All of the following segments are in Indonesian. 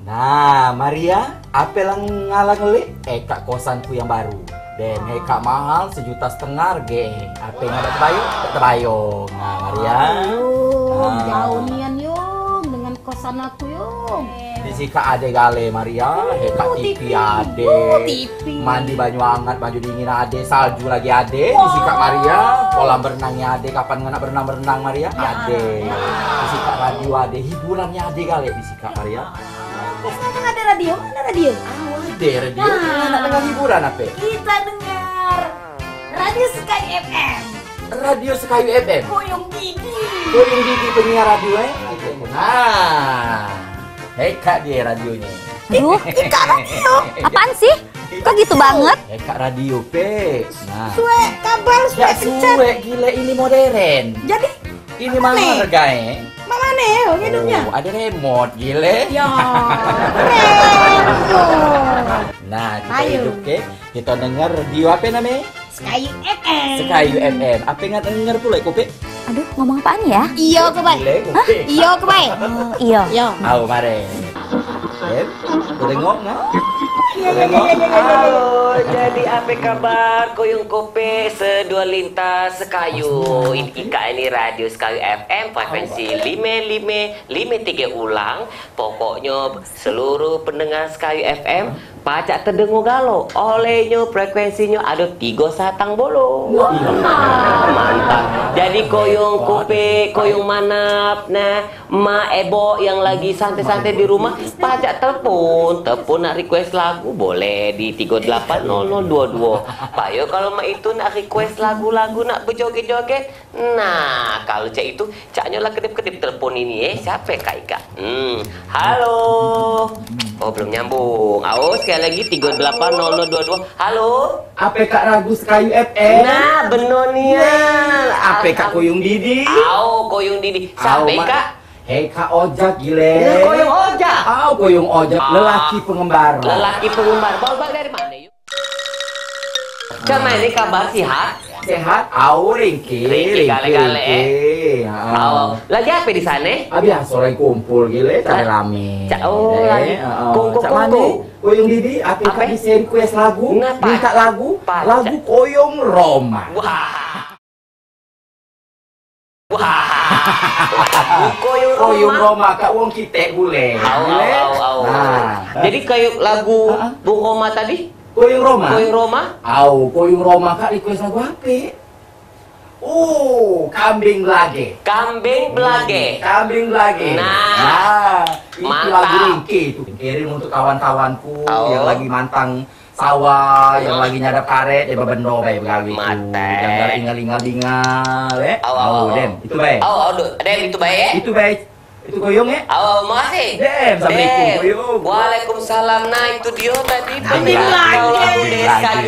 Nah, Maria, apa lang ngalang ngeli? Kak kosanku yang baru. Dan kak mahal 1,5 juta ge. Apa yang ada terbayong. Nah, Maria. Jauh nian yung dengan kosan aku yung. Di sika ade gale Maria, kak TV ade. Mandi banyu hangat, banyu dingin ade, salju lagi ade. Di sika Maria, kolam berenangnya ade, kapan ngena berenang Maria? Ade. Di sika radio ade, hiburannya ade gale di sika Maria. Sekarang ada radio, mana radio? Ada radio, nak dengar hiburan apa? Kita dengar Radio Sky FM. Radio Sky FM. Koyong Didi. Koyong Didi penyiar radio Nah, kak dia radionya. Duh, Ika radio. Apaan sih? Kok gitu banget? Kak radio pe. Nah. Suwe kabel, suwe Ya kencet. suwe, gila ini modern. Jadi Ini mahal harganya. mana nih hidupnya? Oh, ada remote, gile. Ya, keren tuh. Nah, kita Ayo. hidup ke, kita dengar radio apa namanya? Sky FM. Sky FM. Apa yang denger pula, Kopi? Aduh, ngomong apaan ya? Iya kebaik. Gile, Kopi. Iya kebaik. Oh, iya. Iya. Ayo, mari. Tengok, nggak? Iya. Halo, jadi apa kabar Koyong Kope sedua lintas Sekayu. Ika ini radio Sekayu FM frekuensi 5553 ulang. Pokoknya seluruh pendengar Sekayu FM pacak terdengar galo. Olehnya frekuensinya ada 3 satang bolo. Mantap. Jadi Koyong Kope, Koyong Manap, nah Ma Ebo yang lagi santai-santai di rumah pacak telepon nak request lagu boleh di 380022. Pak yo kalau mah itu nak request lagu-lagu nak berjoget-joget. Nah, kalau cak itu caknya lah kedip-kedip telepon ini siapa Kak Ika? Halo. Oh, belum nyambung. Awas sekali lagi 380022. Halo. Apa kak ragu Sky FM? Nah, benonian. Apa kak Koyong Didi? Koyong Didi. Sampai Kak. Kak Ojak gile. Koyong Ojak. Koyong Ojak, lelaki pengembara. Lelaki penggemar. Bawa dari mana yuk? Cuman ini kabar sehat? Sehat? Ringki Gale-gale. Lagi apa di sana? Biasa orang kumpul gile, cari rame. Lagi. Cak mana? Koyong Didi, apa kak bisa request lagu? Ngapa? Minta lagu? Apa? Lagu Koyong Roma. Koyong Roma kak wong kita boleh. Nah, jadi kayak lagu Bung Roma tadi? Koyong Roma. Koyong Roma? Koyong Roma kak request lagu apa? Kambing Belage. Kambing Belage. Kambing Belage. Nah, itu mantap. lagu Ringki itu. Kirim untuk kawan-kawanku yang lagi mantang sawah, yang lagi nyadap karet, bebendo baik begawi itu. Mantap. Yang gak ingal-ingal, Den, itu baik. Den itu baik. Itu baik. Itu Koyong ya? Makasih. Den, Assalamualaikum Koyong. Waalaikumsalam. Nah, itu dia tadi Kambing Belage.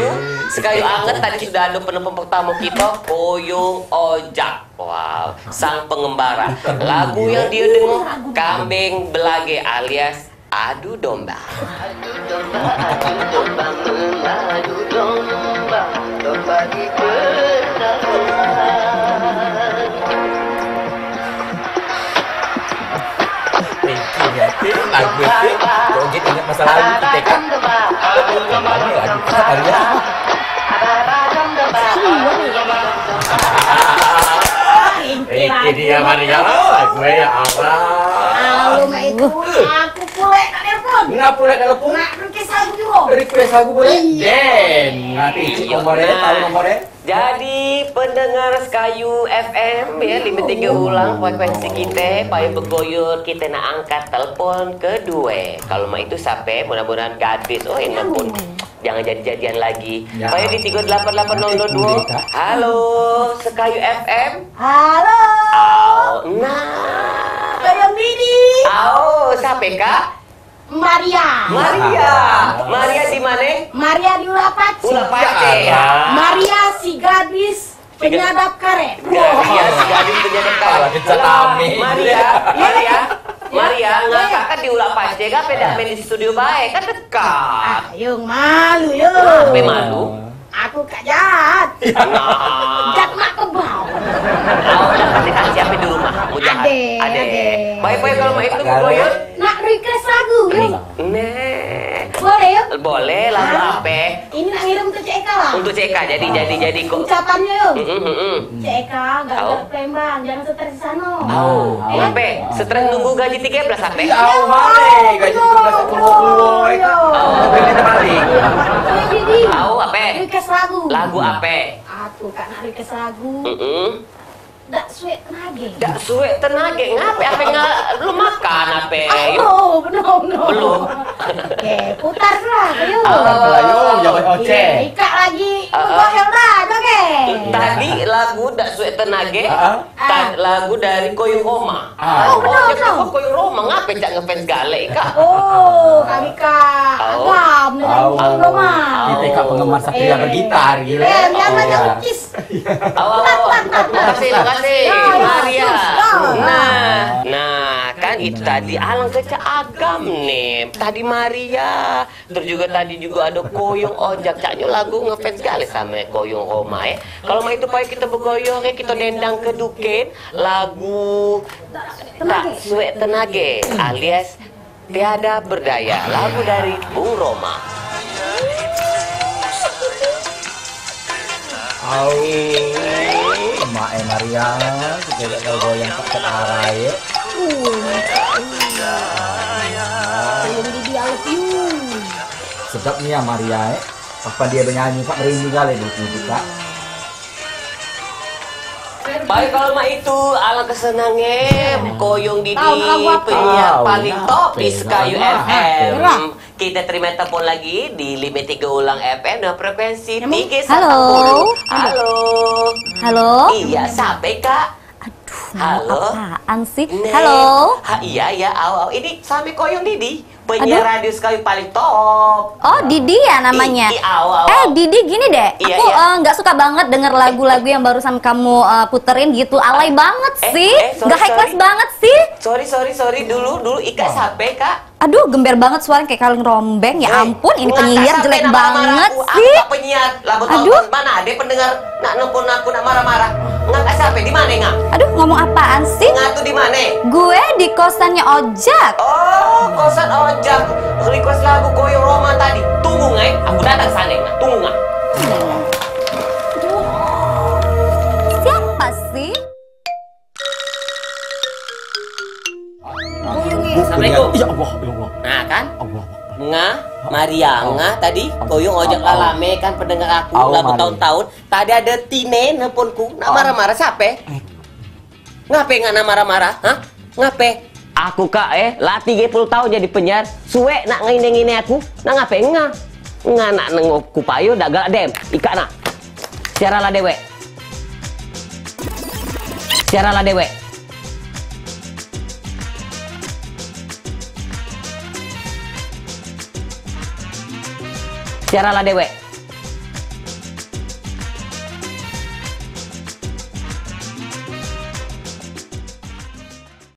Sekayu anget tadi sudah ada penumpang pertama kita, Koyong Ojak. Wow, sang pengembara. Lagu yang dia dengar Kambing Belage alias adu domba. Adu domba mengadu domba, domba di Lagu itu, joget ingat masa lalu kita kan. Lagu kita kali ya. Ini dia Maria, lagu ya Allah. Aku pulek tak telepon. Nggak boleh telepon. Nak request lagu juga. Request lagu boleh? Den, nanti isi nomornya, tahu nomornya? Jadi pendengar Sekayu FM ya 53 ulang frekuensi kita payah begoyor kita nak angkat telepon kedua. Kalau mah itu sampai mudah-mudahan gadis enak pun jangan jadi-jadian lagi. Ya. Payah di 388022. Halo Sekayu FM. Halo. Nah. Koyong Didi. Sampai Kak? Maria. Maria di mana? Maria di Ulapace. Maria si gadis penyadap karet. Maria si gadis penyadap karet. Maria, ngakak kan di Ulapace kan beda main di studio baik kan dekat. Yung malu yung. Apa malu? Aku kak jahat. Jahat mak kebau. Udah kasih siapa di rumah? Mau jahat? Ade. Baik-baik kalau mau itu goyot. Nak request lagu yuk. Nih. Boleh yuk? Boleh lagu apa? Ini nak ngirim untuk CK lah. Untuk CK jadi kok. Ucapannya yuk. CK Tahu. gak Palembang, jangan stres di sana. Ngape? Stres nunggu gaji 13 apa? Tahu mare gaji 12 keluar ya. Beli terbalik. Tahu apa? Request lagu. Lagu apa? Aku kak nak request lagu. Dak suwe tenaga. Dak suwe tenaga ngape? Apa belum makan apa? Oh, belum. Belum. Oke, putar lah, yuk. Yuk, jangan oceh. Ikat lagi. Goyang dah, oke. Tadi lagu dak suwe tenaga. Lagu dari Koyung Roma. benar. Kok Koyung Roma ngape cak ngefans gale kak? Oh, kami kak agam dengan Roma. Kita kak penggemar Satria bergitar gila. Yang banyak kukis. Terima kasih, Maria. Nah, kan itu tadi Alang kecak agam nih. Tadi Maria, terus juga tadi juga ada Koyong Ojak. Caknya lagu ngefans sekali sama Koyong Roma ya. Kalau mau itu pakai kita bergoyong ya, kita dendang ke duken lagu Tak Suwe Tenage alias Tiada Berdaya, lagu dari Bung Roma. Mak Maria, kita lihat goyang pakai arah ya. Sedap nih ya Maria ya. Apa dia bernyanyi Pak merinding kali di Kak. Baik kalau mah itu Alang kesenangnya Koyong Didi Tahu apa? penyiar Tahu, paling top di ngapain? Sekayu Ngapain? FM. Gerah. Kita terima telepon lagi di 53 ulang FM dan frekuensi 3 Halo. Halo. Iya, sampai Kak. Aduh, Halo. apaan sih? Nih. Halo. Iya, ini sampai Koyong Didi, penyiar radio Sekayu paling top. Oh, Didi ya namanya. Didi gini deh. Iya, Aku iya. nggak suka banget denger lagu-lagu yang barusan kamu puterin gitu. Alay banget sih. sorry, Nggak high class sorry. banget sih. Sorry dulu Ika sampai Kak. Aduh, gember banget suaranya kayak kaleng rombeng. Ya ampun, ini penyiar jelek banget sih. Aku penyiar. Lah betul Aduh. mana ada pendengar nak nelpon aku nak marah-marah. Ngak sampai di mana ngak? Aduh, ngomong apaan sih? Ngak tuh di mana? Gue di kosannya Ojak. Oh, kosan Ojak. Request lagu Koyong Roma tadi. Tunggu ngai, aku datang sana ngak. Tunggu ngak. Siapa sih? Assalamualaikum. Ya Allah, ya Allah. Nah kan? Allah. Maria tadi Koyong Ojak lalame kan pendengar aku lagu Mari. tahun-tahun. Tadi ada Tine nelponku nak marah-marah siapa? Ngape ngak nak marah-marah? Hah? Ngape? Aku kak lah 30 tahun jadi penyiar. Suwe nak ngine-ngine aku. Nak ngape ngak? Ngak nak nengok kupayo dah galak dem. Ika nak. Siaralah dewe. Siaralah dewe. Siaralah dewe.